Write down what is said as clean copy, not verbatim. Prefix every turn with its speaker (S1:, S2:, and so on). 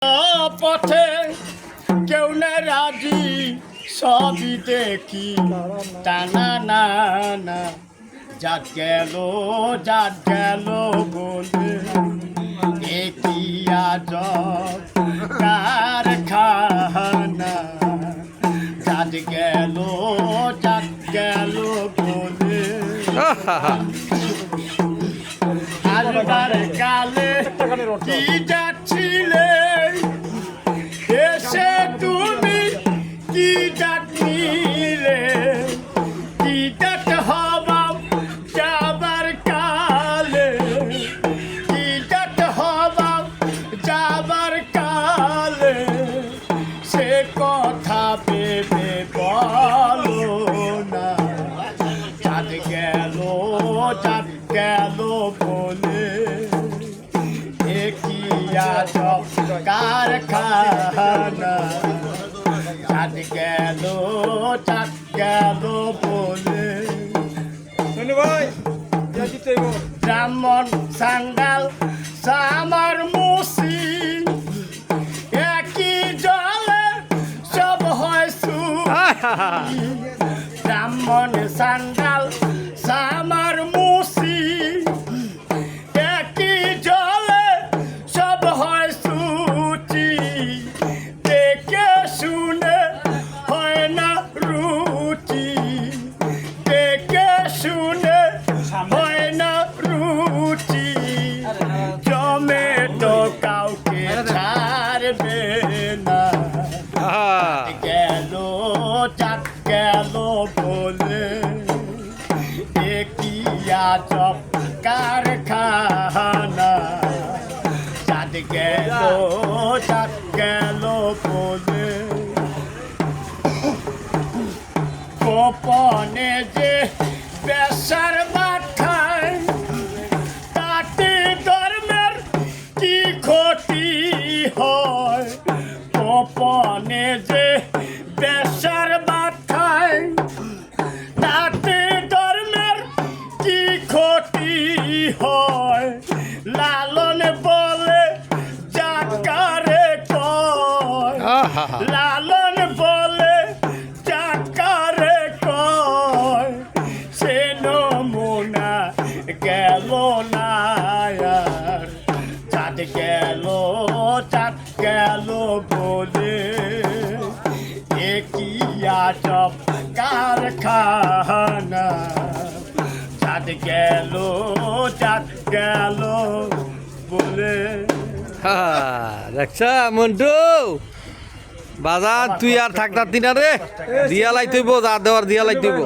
S1: পথে কেউ না রাজি সবই দেখি টানা না না যা গেল বলে একই আজব কারখানা যাদ গেল বলে আজবার কালে কি যাচ্ছিলে এসে তুমি কি ডাকছিলে কি ডাক হবাম যাবার কালে কি ডাক হবাম যাবার কালে সে কথা ভেবে বলো না চাঁদ গেল বলে একই আজব কারখানা চাঁদ গেল বলে ব্রাহ্মণ সান্ডাল সামার মুসি একই জলে সব হয় ব্রাহ্মণ সান্ডাল সামার মুসি একই জলে সব হয় সুচি দেখে শুনে হয় না রুচি দেখে শুনে হয় না রুচি জমে তো কাউকে ছাড়বে না গেল বলে একই আজব কারখানা চাঁদ গেল বলে গোপনে যে বেশার মাথায় তাতে ধর্মের কি ক্ষতি হয় গোপনে যে বেশার মাথায় তাতে ধর্মের কি ক্ষতি হয় লালন বলে জাকারে কয় লালন বলে জাকারে কয় সে নমুনা গেল না আর চাঁদ গেল বলে একই আজব কারখানা চাঁদ গেল বলে
S2: দেখছা মন্টু বাজার তুই আর থাকতার দিনা রে দিয়া লাইতেইব যা দেওয়ার দিয়া লাইতেইব।